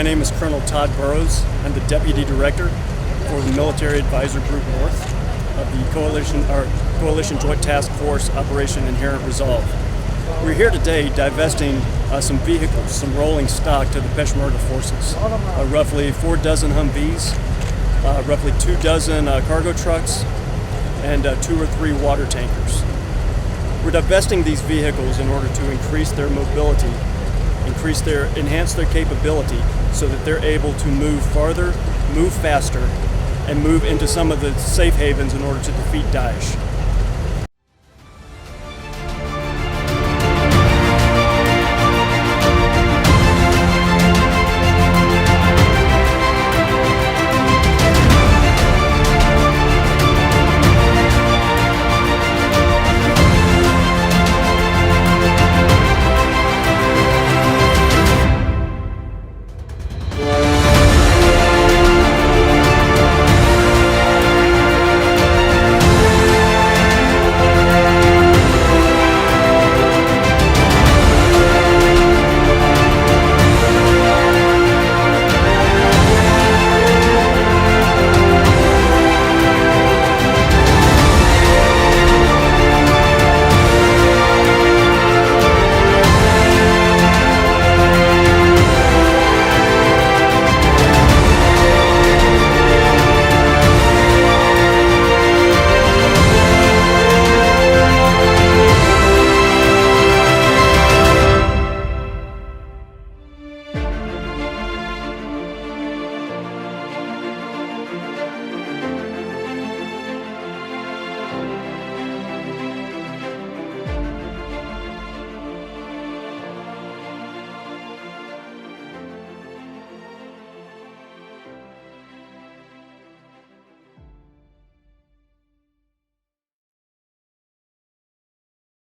My name is Colonel Todd Burrows. I'm the Deputy Director for the Military Advisor Group North of the Coalition Joint Task Force Operation Inherent Resolve. We're here today divesting some vehicles, some rolling stock to the Peshmerga forces. Roughly 4 dozen Humvees, roughly 2 dozen cargo trucks, and 2 or 3 water tankers. We're divesting these vehicles in order to increase their mobility, enhance their capability so that they're able to move farther, move faster, and move into some of the safe havens in order to defeat Daesh.